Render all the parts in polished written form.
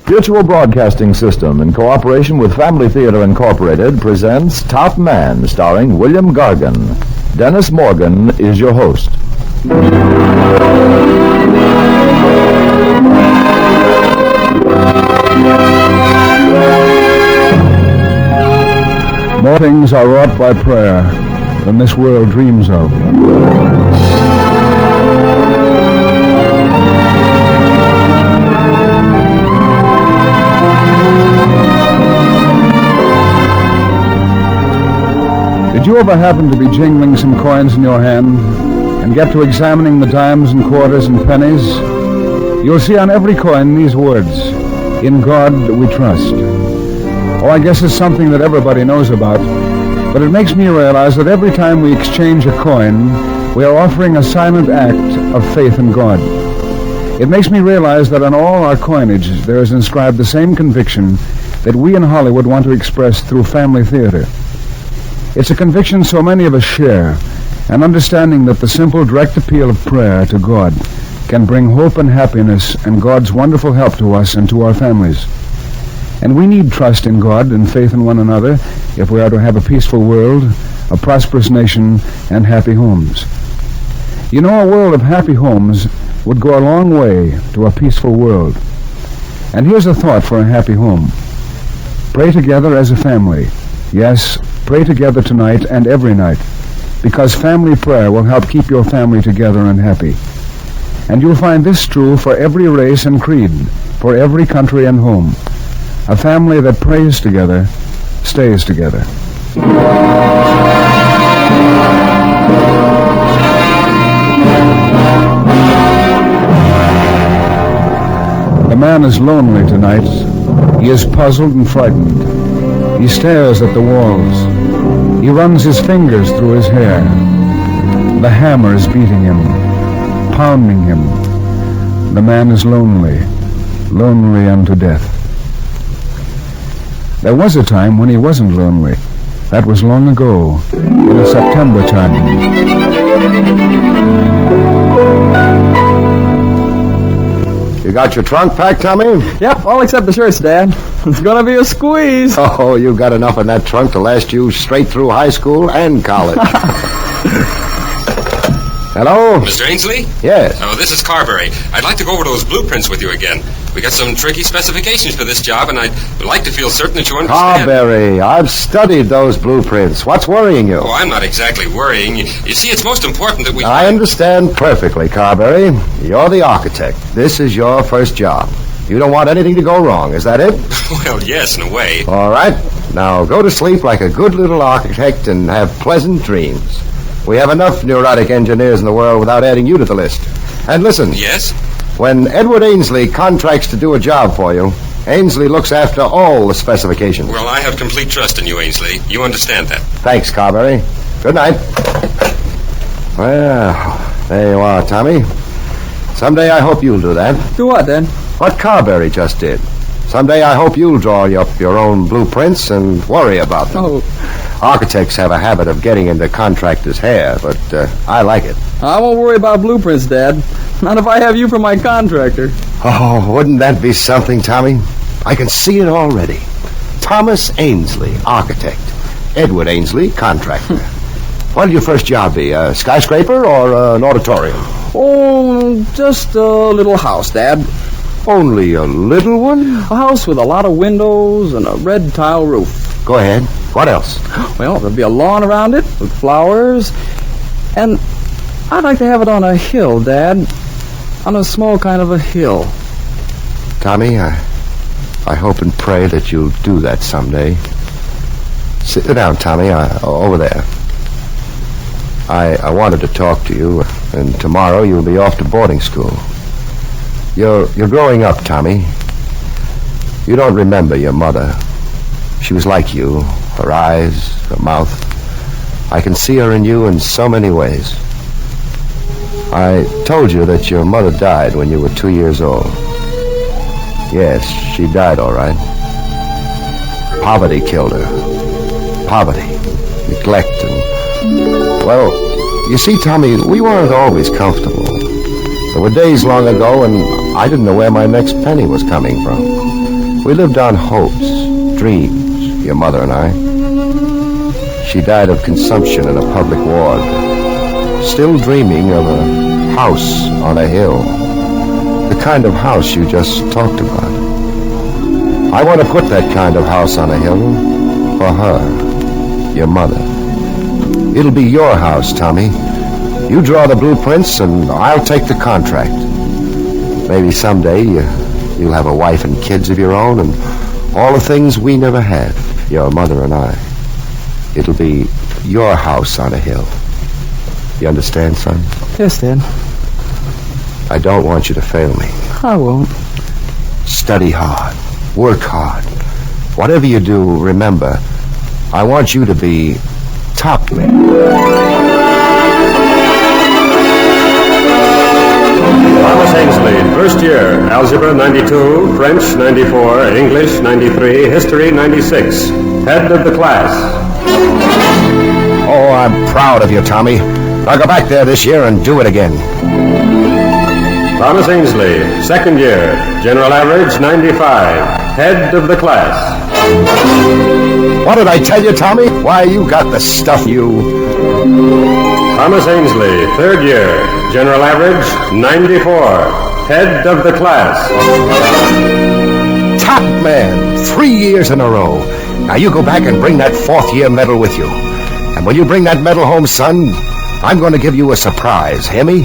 Mutual Broadcasting System, in cooperation with Family Theater Incorporated, presents Top Man, starring William Gargan. Dennis Morgan is your host. More things are wrought by prayer than this world dreams of. Did you ever happen to be jingling some coins in your hand and get to examining the dimes and quarters and pennies? You'll see on every coin these words, "In God we trust." Oh, I guess it's something that everybody knows about, but it makes me realize that every time we exchange a coin, we are offering a silent act of faith in God. It makes me realize that on all our coinage there is inscribed the same conviction that we in Hollywood want to express through Family Theater. It's a conviction so many of us share, an understanding that the simple, direct appeal of prayer to God can bring hope and happiness and God's wonderful help to us and to our families. And we need trust in God and faith in one another if we are to have a peaceful world, a prosperous nation, and happy homes. You know, a world of happy homes would go a long way to a peaceful world. And here's a thought for a happy home. Pray together as a family. Yes, pray together tonight and every night, because family prayer will help keep your family together and happy. And you'll find this true for every race and creed, for every country and home. A family that prays together stays together. The man is lonely tonight. He is puzzled and frightened. He stares at the walls. He runs his fingers through his hair. The hammer is beating him, pounding him. The man is lonely, lonely unto death. There was a time when he wasn't lonely. That was long ago, in the September time. You got your trunk packed, Tommy? Yep, all except the shirts, Dad. It's gonna be a squeeze. Oh, you got enough in that trunk to last you straight through high school and college. Hello? Mr. Ainsley? Yes. Oh, this is Carberry. I'd like to go over those blueprints with you again. We got some tricky specifications for this job, and I'd like to feel certain that you understand. Carberry, I've studied those blueprints. What's worrying you? Oh, I'm not exactly worrying. You see, it's most important that we... I understand perfectly, Carberry. You're the architect. This is your first job. You don't want anything to go wrong, is that it? Well, yes, in a way. All right. Now go to sleep like a good little architect and have pleasant dreams. We have enough neurotic engineers in the world without adding you to the list. And listen. Yes? When Edward Ainsley contracts to do a job for you, Ainsley looks after all the specifications. Well, I have complete trust in you, Ainsley. You understand that. Thanks, Carberry. Good night. Well, there you are, Tommy. Someday I hope you'll do that. Do what, then? What Carberry just did. Someday I hope you'll draw up your own blueprints and worry about them. Oh. Architects have a habit of getting into contractors' hair, but I like it. I won't worry about blueprints, Dad. Not if I have you for my contractor. Oh, wouldn't that be something, Tommy? I can see it already. Thomas Ainsley, architect. Edward Ainsley, contractor. What'll your first job be, a skyscraper or an auditorium? Oh, just a little house, Dad. Only a little one? A house with a lot of windows and a red tile roof. Go ahead. What else? Well, there'll be a lawn around it with flowers. And I'd like to have it on a hill, Dad. On a small kind of a hill. Tommy, I hope and pray that you'll do that someday. Sit down, Tommy, over there. I wanted to talk to you, and tomorrow you'll be off to boarding school. You're growing up, Tommy. You don't remember your mother. She was like you, her eyes, her mouth. I can see her in you in so many ways. I told you that your mother died when you were 2 years old. Yes, she died, all right. Poverty killed her. Poverty, neglect, and... Well, you see, Tommy, we weren't always comfortable. There were days long ago when I didn't know where my next penny was coming from. We lived on hopes, dreams, your mother and I. She died of consumption in a public ward, still dreaming of a house on a hill, the kind of house you just talked about. I want to put that kind of house on a hill for her, your mother. It'll be your house, Tommy. You draw the blueprints and I'll take the contract. Maybe someday you'll have a wife and kids of your own and all the things we never had, your mother and I. It'll be your house on a hill. You understand, son? Yes, Dad. I don't want you to fail me. I won't. Study hard. Work hard. Whatever you do, remember, I want you to be top man. Thomas Ainsley, first year, Algebra 92, French 94, English 93, History 96. Head of the class. Oh, I'm proud of you, Tommy. I'll go back there this year and do it again. Thomas Ainsley, second year, General Average 95, Head of the class. What did I tell you, Tommy? Why, you got the stuff, you... Thomas Ainsley, third year, General Average 94, Head of the class. Top man, 3 years in a row. Now you go back and bring that fourth-year medal with you. And when you bring that medal home, son, I'm going to give you a surprise, hear me?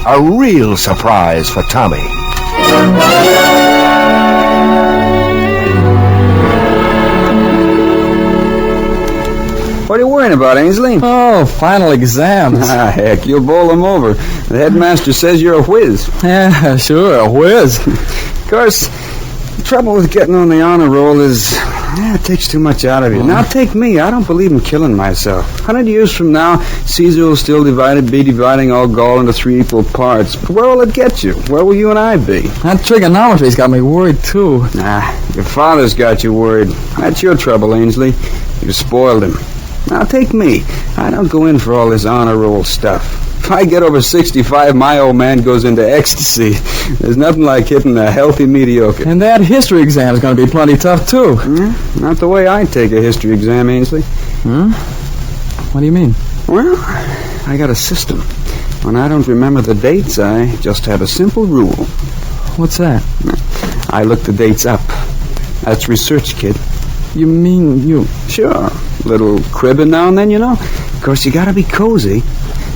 A real surprise for Tommy. What are you worrying about, Ainsley? Oh, final exams. Ah, heck, you'll bowl them over. The headmaster says you're a whiz. Yeah, sure, a whiz. Of course, the trouble with getting on the honor roll is it takes too much out of you. Now, take me. I don't believe in killing myself. 100 years from now, Caesar will still be dividing all Gaul into 3 equal parts. But where will it get you? Where will you and I be? That trigonometry's got me worried, too. Your father's got you worried. That's your trouble, Ainsley. You spoiled him. Now, take me. I don't go in for all this honor roll stuff. If I get over 65, my old man goes into ecstasy. There's nothing like hitting a healthy mediocre. And that history exam's going to be plenty tough, too. Not the way I take a history exam, Ainsley. What do you mean? Well, I got a system. When I don't remember the dates, I just have a simple rule. What's that? I look the dates up. That's research, kid. You mean you... Sure. Little cribbing now and then, you know. Of course, you gotta be cozy.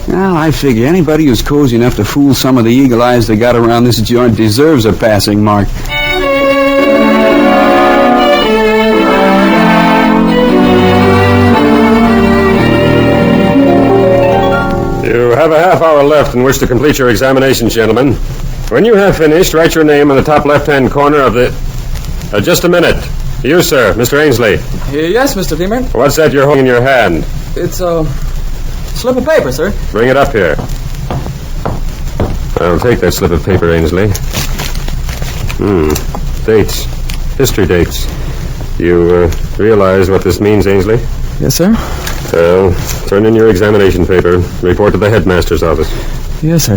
Now, I figure anybody who's cozy enough to fool some of the eagle eyes they got around this joint deserves a passing mark. You have a half hour left in which to complete your examinations, gentlemen. When you have finished, write your name on the top left-hand corner of the... just a minute. You, sir, Mr. Ainsley. Yes, Mr. Beamer. What's that you're holding in your hand? It's a slip of paper, sir. Bring it up here. I'll take that slip of paper, Ainsley. Dates. History dates. You realize what this means, Ainsley? Yes, sir. Well, turn in your examination paper. Report to the headmaster's office. Yes, sir.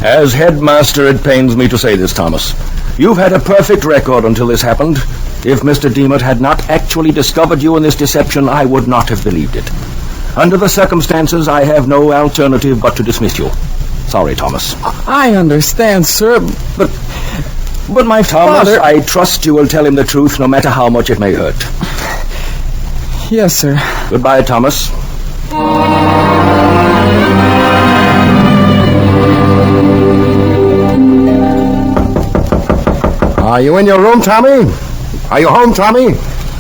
As headmaster, it pains me to say this, Thomas. You've had a perfect record until this happened. If Mr. Demotte had not actually discovered you in this deception, I would not have believed it. Under the circumstances, I have no alternative but to dismiss you. Sorry, Thomas. I understand, sir, but my Thomas, father... I trust you will tell him the truth, no matter how much it may hurt. Yes, sir. Goodbye, Thomas. Are you in your room, Tommy? Are you home, Tommy?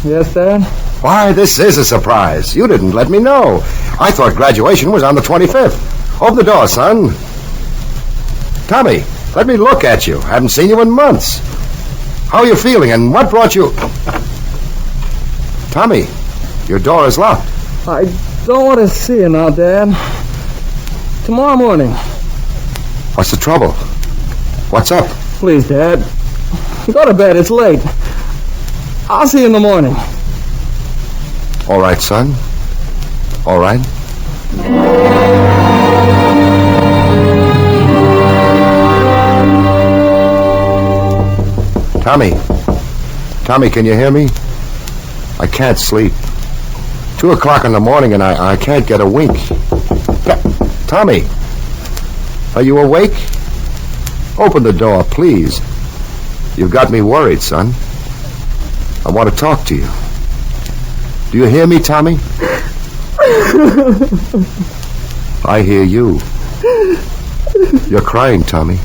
Yes, Dad? Why, this is a surprise. You didn't let me know. I thought graduation was on the 25th. Open the door, son. Tommy, let me look at you. I haven't seen you in months. How are you feeling, and what brought you... Tommy, your door is locked. I don't want to see you now, Dad. Tomorrow morning. What's the trouble? What's up? Please, Dad. Go to bed. It's late. I'll see you in the morning. All right, son. All right. Tommy. Tommy, can you hear me? I can't sleep. 2 o'clock in the morning and I can't get a wink. Tommy, are you awake? Open the door, please. You've got me worried, son. I want to talk to you. Do you hear me, Tommy? I hear you. You're crying, Tommy.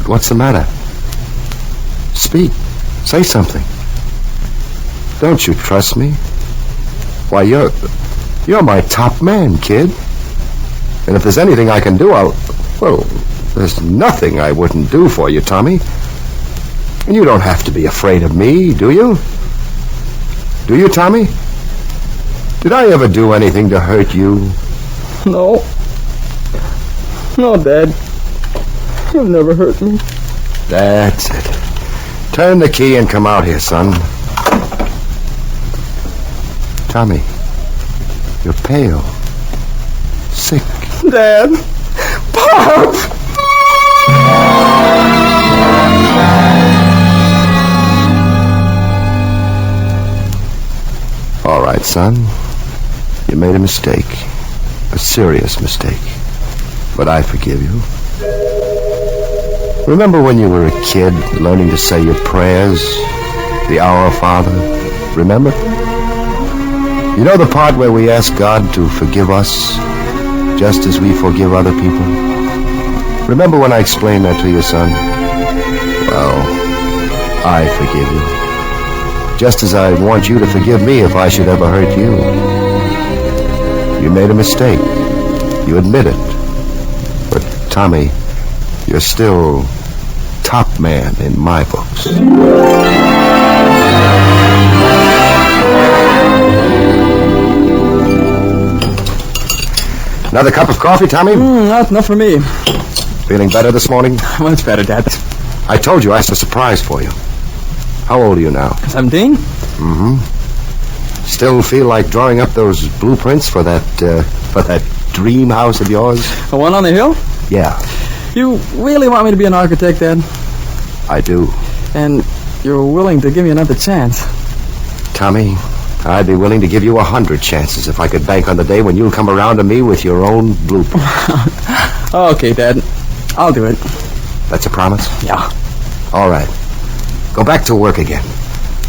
What's the matter? Speak. Say something. Don't you trust me? Why, you're my top man, kid. And if there's anything I can do, there's nothing I wouldn't do for you, Tommy. And you don't have to be afraid of me, do you? Do you, Tommy? Did I ever do anything to hurt you? No. No, Dad. You've never hurt me. That's it. Turn the key and come out here, son. Tommy, you're pale. Sick. Dad. Pop! All right, son. You made a mistake. A serious mistake. But I forgive you. Remember when you were a kid learning to say your prayers? The Our Father? Remember? You know the part where we ask God to forgive us just as we forgive other people? Remember when I explained that to you, son? Well, I forgive you. Just as I want you to forgive me if I should ever hurt you. You made a mistake. You admit it. But, Tommy, you're still top man in my books. Another cup of coffee, Tommy? Not for me. Feeling better this morning? Much better, Dad. I told you I had a surprise for you. How old are you now? 17? Mm-hmm. Still feel like drawing up those blueprints for that dream house of yours? The one on the hill? Yeah. You really want me to be an architect, Dad? I do. And you're willing to give me another chance? Tommy, I'd be willing to give you 100 chances if I could bank on the day when you'll come around to me with your own blueprint. Okay, Dad. I'll do it. That's a promise? Yeah. All right. Go back to work again.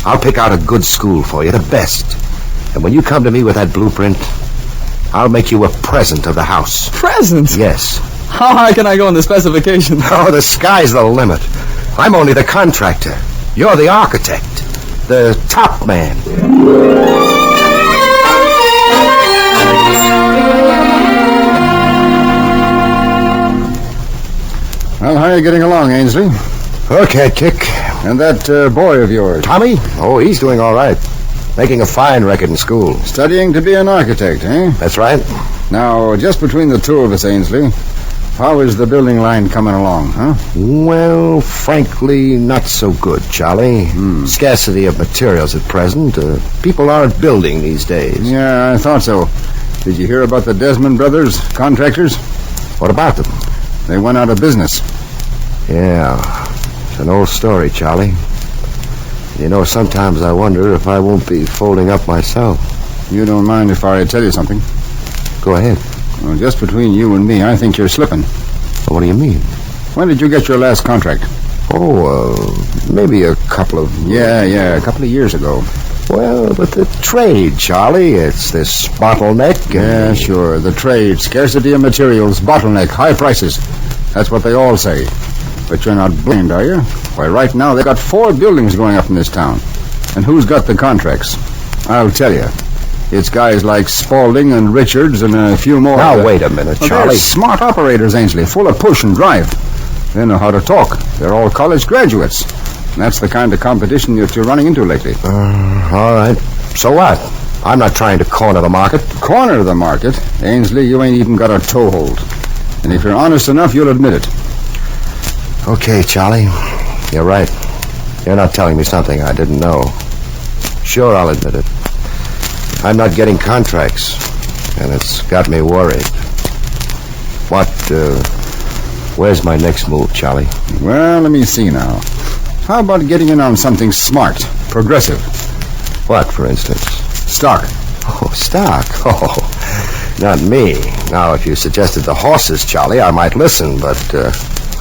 I'll pick out a good school for you, the best. And when you come to me with that blueprint, I'll make you a present of the house. Present? Yes. How high can I go in the specifications? Oh, the sky's the limit. I'm only the contractor. You're the architect. The top man. Well, how are you getting along, Ainsley? Okay, Kick. And that boy of yours? Tommy? Oh, he's doing all right. Making a fine record in school. Studying to be an architect, eh? That's right. Now, just between the two of us, Ainsley, how is the building line coming along, huh? Well, frankly, not so good, Charlie. Scarcity of materials at present. People aren't building these days. Yeah, I thought so. Did you hear about the Desmond brothers, contractors? What about them? They went out of business. Yeah, it's an old story, Charlie. You know, sometimes I wonder if I won't be folding up myself. You don't mind if I tell you something? Go ahead. Well, just between you and me, I think you're slipping. What do you mean? When did you get your last contract? Oh, maybe a couple of... Yeah, a couple of years ago. Well, but the trade, Charlie, it's this bottleneck. Yeah, sure, the trade, scarcity of materials, bottleneck, high prices. That's what they all say. But you're not blind, are you? Why, right now they've got 4 buildings going up in this town. And who's got the contracts? I'll tell you. It's guys like Spaulding and Richards and a few more. Now, wait a minute, Well, Charlie. they're smart operators, Ainsley, full of push and drive. They know how to talk. They're all college graduates. And that's the kind of competition that you're running into lately. All right. So what? I'm not trying to corner the market. Corner the market? Ainsley, you ain't even got a toehold. And if you're honest enough, you'll admit it. Okay, Charlie. You're right. You're not telling me something I didn't know. Sure, I'll admit it. I'm not getting contracts, and it's got me worried. Where's my next move, Charlie? Well, let me see now. How about getting in on something smart, progressive? What, for instance? Stock. Oh, stock. Oh, not me. Now, if you suggested the horses, Charlie, I might listen, but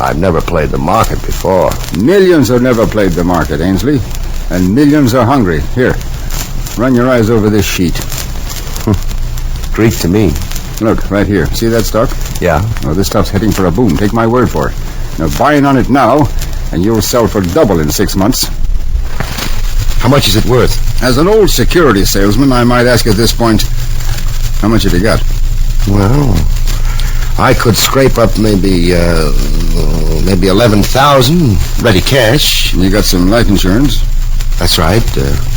I've never played the market before. Millions have never played the market, Ainsley. And millions are hungry. Here, run your eyes over this sheet. Greek to me. Look, right here. See that stock? Yeah? Well, this stuff's heading for a boom. Take my word for it. Now, buy in on it now, and you'll sell for double in 6 months. How much is it worth? As an old security salesman, I might ask at this point, how much have you got? Well, I could scrape up maybe 11,000 ready cash. You got some life insurance? That's right.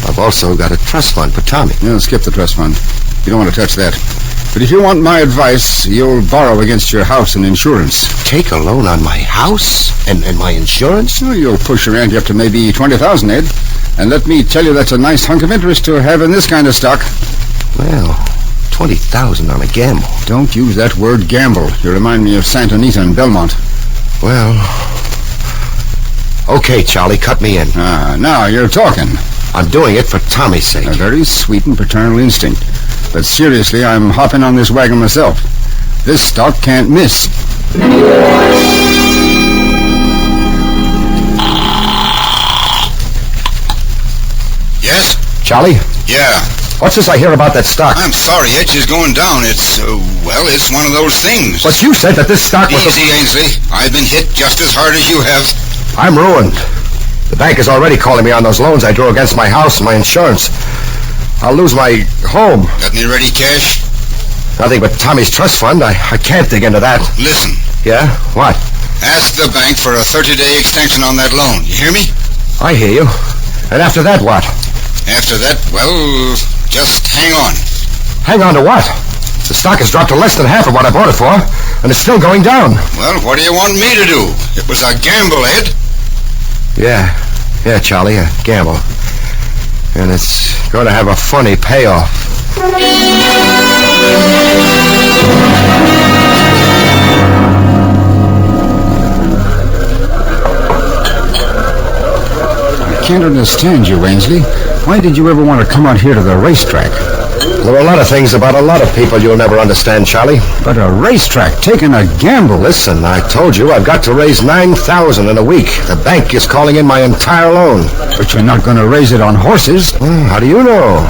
I've also got a trust fund for Tommy. No, skip the trust fund. You don't want to touch that. But if you want my advice, you'll borrow against your house and insurance. Take a loan on my house and my insurance? Well, you'll push your ante up to maybe 20,000, Ed. And let me tell you, that's a nice hunk of interest to have in this kind of stock. Well, 20,000 on a gamble. Don't use that word gamble. You remind me of Santa Anita and Belmont. Well, okay, Charlie, cut me in. Now you're talking. I'm doing it for Tommy's sake. A very sweet and paternal instinct. But seriously, I'm hopping on this wagon myself. This stock can't miss. Yes? Charlie? Yeah. What's this I hear about that stock? I'm sorry, Edge is going down. It's one of those things. But you said that this stock was... Easy, Ainsley. I've been hit just as hard as you have. I'm ruined. The bank is already calling me on those loans I drew against my house and my insurance. I'll lose my home. Got any ready cash? Nothing but Tommy's trust fund. I can't dig into that. Listen. Yeah? What? Ask the bank for a 30-day extension on that loan. You hear me? I hear you. And after that, what? After that, well, just hang on. Hang on to what? The stock has dropped to less than half of what I bought it for, and it's still going down. Well, what do you want me to do? It was a gamble, Ed. Yeah, Charlie, a gamble. And it's going to have a funny payoff. I can't understand you, Ainsley. Why did you ever want to come out here to the racetrack? There are a lot of things about a lot of people you'll never understand, Charlie. But a racetrack, taking a gamble. Listen, I told you I've got to raise 9,000 in a week. The bank is calling in my entire loan. But you're not going to raise it on horses. Well, how do you know?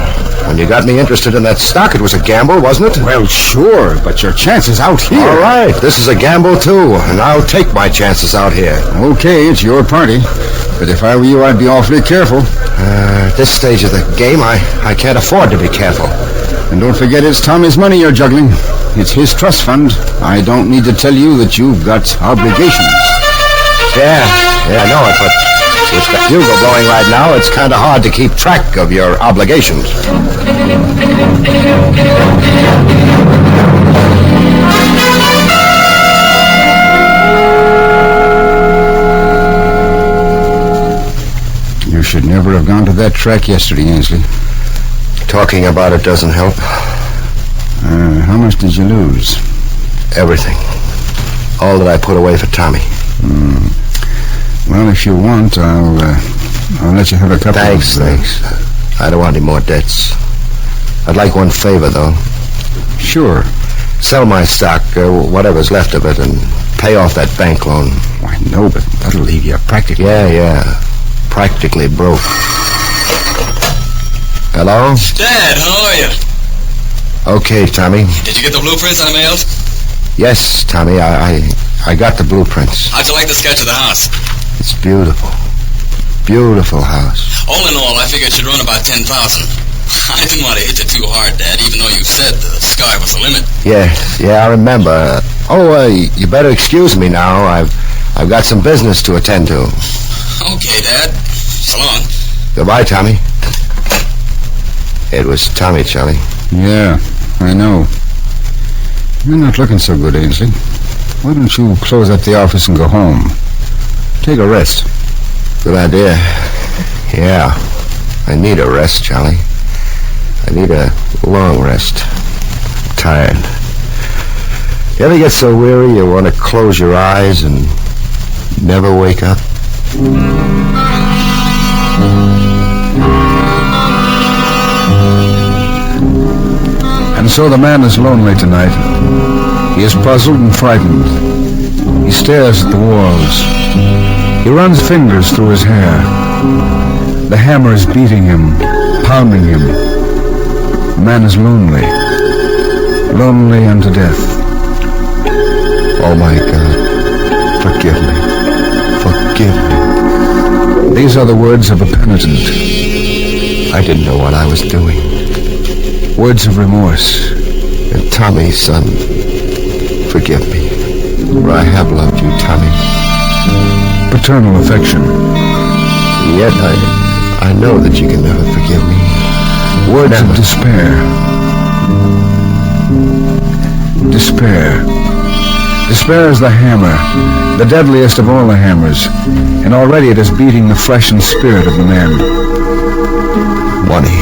When you got me interested in that stock, it was a gamble, wasn't it? Well, sure, but your chances out here... All right, this is a gamble, too, and I'll take my chances out here. Okay, it's your party. But if I were you, I'd be awfully careful. At this stage of the game, I can't afford to be careful. And don't forget, it's Tommy's money you're juggling. It's his trust fund. I don't need to tell you that you've got obligations. Yeah, I know it, but with the bugle blowing right now, it's kind of hard to keep track of your obligations. You should never have gone to that track yesterday, Ainsley. Talking about it doesn't help. How much did you lose? Everything. All that I put away for Tommy. Well, if you want, I'll let you have a couple. Thanks. I don't want any more debts. I'd like one favor, though. Sure. Sell my stock, whatever's left of it, and pay off that bank loan. Why, no, but that'll leave you practically... Yeah. Practically broke. Hello? Dad, how are you? Okay, Tommy. Did you get the blueprints I mailed? Yes, Tommy, I got the blueprints. How'd you like the sketch of the house? It's beautiful. Beautiful house. All in all, I figured it should run about 10,000. I didn't want to hit you too hard, Dad, even though you said the sky was the limit. Yeah, I remember. You better excuse me now. I've got some business to attend to. Okay, Dad. So long. Goodbye, Tommy. It was Tommy, Charlie. Yeah, I know. You're not looking so good, Ainsley. Why don't you close up the office and go home? Take a rest. Good idea. Yeah, I need a rest, Charlie. I need a long rest. I'm tired. You ever get so weary you want to close your eyes and never wake up? So the man is lonely tonight. He is puzzled and frightened. He stares at the walls. He runs fingers through his hair. The hammer is beating him, pounding him. The man is lonely. Lonely unto death. Oh, my God. Forgive me. Forgive me. These are the words of a penitent. I didn't know what I was doing. Words of remorse. And Tommy, son, forgive me. For I have loved you, Tommy. Paternal affection. And yet I know that you can never forgive me. Words of despair. Despair. Despair is the hammer, the deadliest of all the hammers, and already it is beating the flesh and spirit of the man. Money.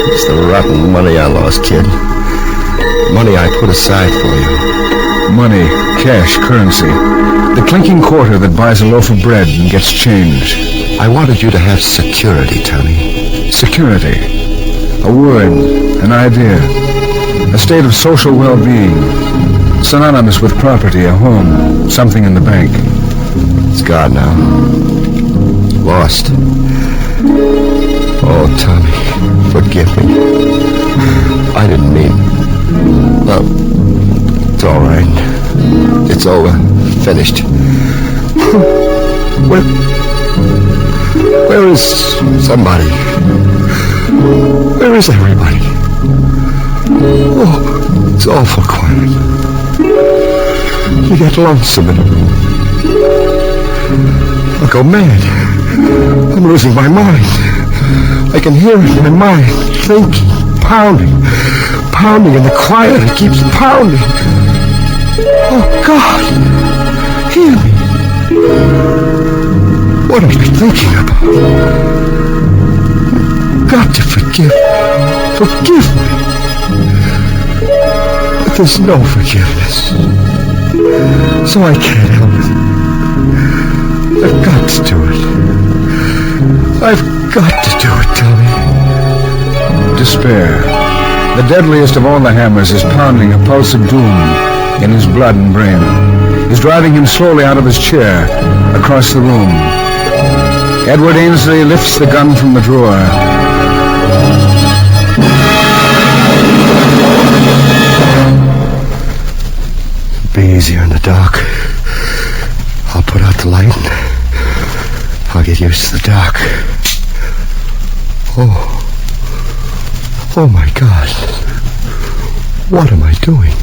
It's the rotten money I lost, kid. Money I put aside for you. Money, cash, currency. The clinking quarter that buys a loaf of bread and gets change. I wanted you to have security, Tommy. Security. A word, an idea. A state of social well-being. Synonymous with property, a home, something in the bank. It's gone now. Lost. Oh, Tommy, forgive me. I didn't mean... Well, it's all right. It's over. Finished. Where is somebody? Where is everybody? Oh, it's awful quiet. You get lonesome in a room. I'll go mad. I'm losing my mind. I can hear it in my mind, thinking, pounding in the quiet. It keeps pounding. Oh, God, hear me. What am I thinking about? Got to forgive me. But there's no forgiveness. So I can't help it. I've got to do it. I've got to do it, Tommy. Despair. The deadliest of all the hammers is pounding a pulse of doom in his blood and brain. Is driving him slowly out of his chair, across the room. Edward Ainsley lifts the gun from the drawer. Be easier in the dark. I'll put out the light and I'll get used to the dark. Oh my God. What am I doing?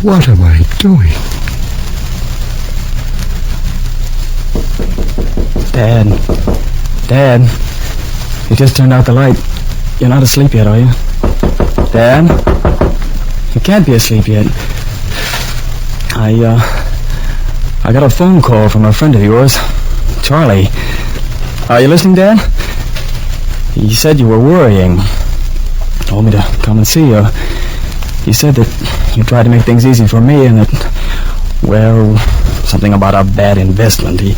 What am I doing? Dad, you just turned out the light. You're not asleep yet, are you? Dad? You can't be asleep yet. I got a phone call from a friend of yours, Charlie. Are you listening, Dad? He said you were worrying. Told me to come and see you. He said that you tried to make things easy for me and that, well, something about a bad investment. He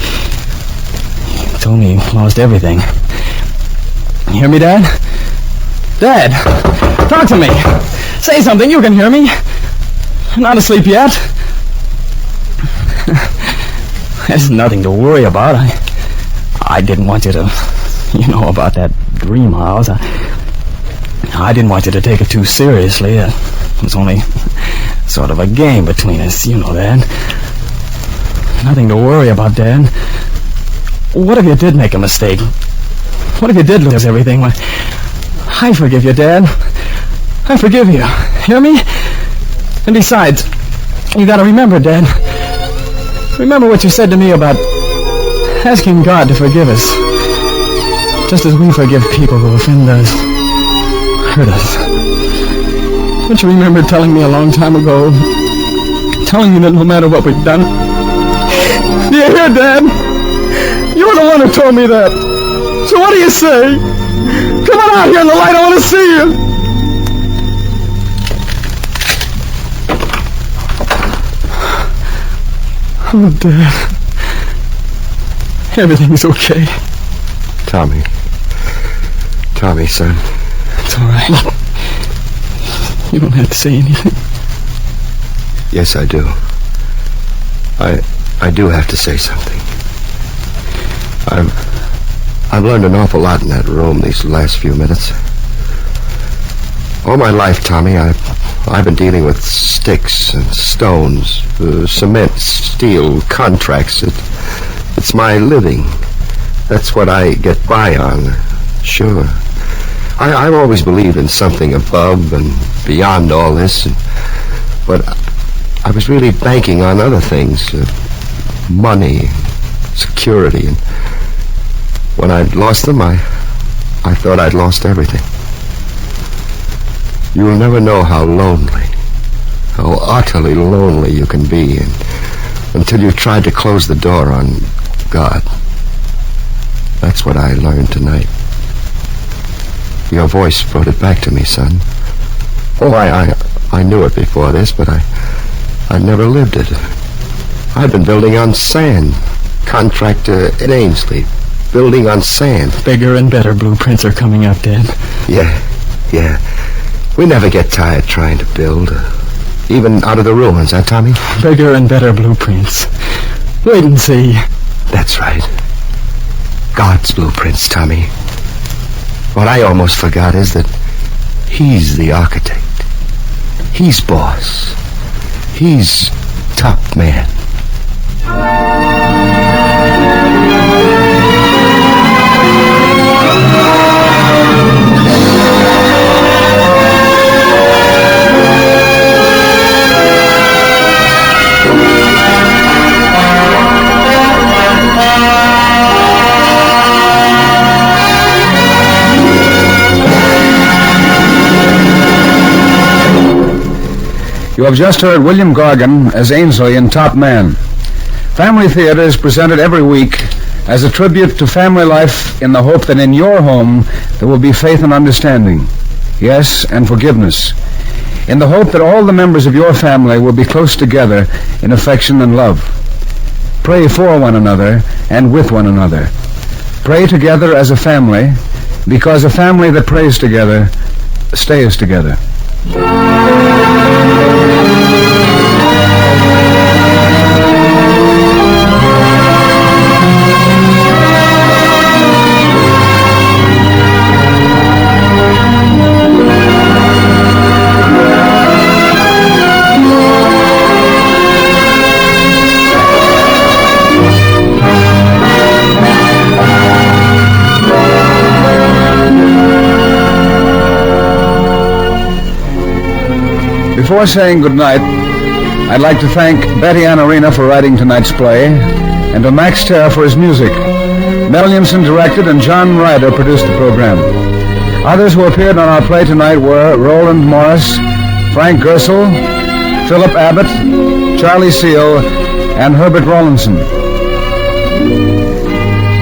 told me he lost everything. You hear me, Dad? Dad, talk to me. Say something. You can hear me. I'm not asleep yet. There's nothing to worry about. I didn't want you to, about that dream house. I didn't want you to take it too seriously. It was only sort of a game between us, you know that. Nothing to worry about, Dad. What if you did make a mistake? What if you did lose everything? I forgive you, Dad. I forgive you. Hear me? And besides, you gotta remember, Dad. Remember what you said to me about asking God to forgive us. Just as we forgive people who offend us, hurt us. Don't you remember telling me a long time ago, telling me that no matter what we've done... Do you hear, Dad? You're the one who told me that. So what do you say? Come on out here in the light, I want to see you. Oh, Dad. Everything's okay. Tommy, son. It's all right. You don't have to say anything. Yes, I do. I do have to say something. I've learned an awful lot in that room these last few minutes. All my life, Tommy, I've been dealing with sticks and stones, cement, steel, contracts. It's my living. That's what I get by on. Sure. I've always believed in something above and beyond all this, but I was really banking on other things, money, security, and when I'd lost them, I thought I'd lost everything. You'll never know how lonely, how utterly lonely you can be until you've tried to close the door on God. That's what I learned tonight. Your voice brought it back to me, son. Oh, I knew it before this, but I never lived it. I've been building on sand. Contractor at Ainsley. Building on sand. Bigger and better blueprints are coming up, Dad. Yeah. We never get tired trying to build. Even out of the ruins, huh, Tommy? Bigger and better blueprints. Wait and see. That's right. God's blueprints, Tommy. What I almost forgot is that he's the architect. He's boss. He's top man. You have just heard William Gargan as Ainsley in Top Man. Family Theater is presented every week as a tribute to family life in the hope that in your home there will be faith and understanding, yes, and forgiveness, in the hope that all the members of your family will be close together in affection and love. Pray for one another and with one another. Pray together as a family, because a family that prays together stays together. Before saying goodnight, I'd like to thank Betty Ann Arena for writing tonight's play, and to Max Terra for his music. Mel Williamson directed, and John Ryder produced the program. Others who appeared on our play tonight were Roland Morris, Frank Gersel, Philip Abbott, Charlie Seal, and Herbert Rawlinson.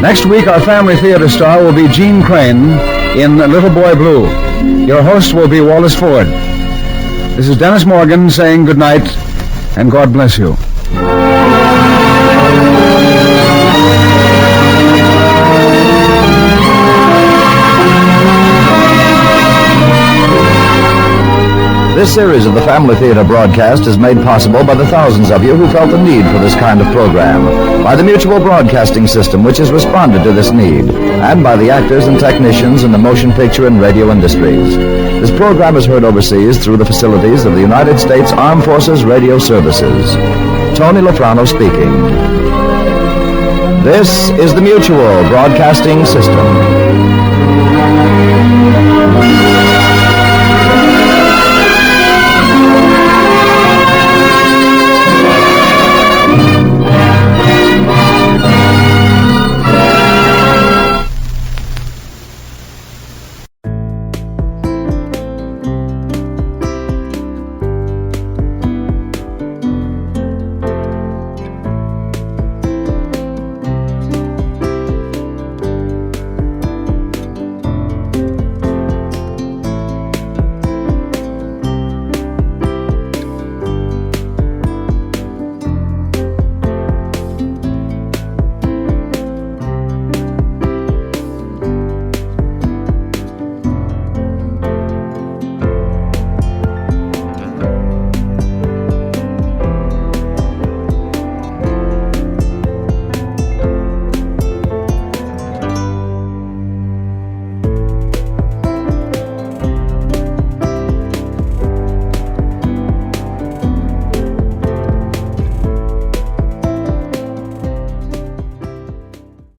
Next week, our Family Theater star will be Gene Crane in Little Boy Blue. Your host will be Wallace Ford. This is Dennis Morgan saying good night, and God bless you. This series of the Family Theater broadcast is made possible by the thousands of you who felt the need for this kind of program, by the Mutual Broadcasting System, which has responded to this need, and by the actors and technicians in the motion picture and radio industries. This program is heard overseas through the facilities of the United States Armed Forces Radio Services. Tony Lafrano speaking. This is the Mutual Broadcasting System.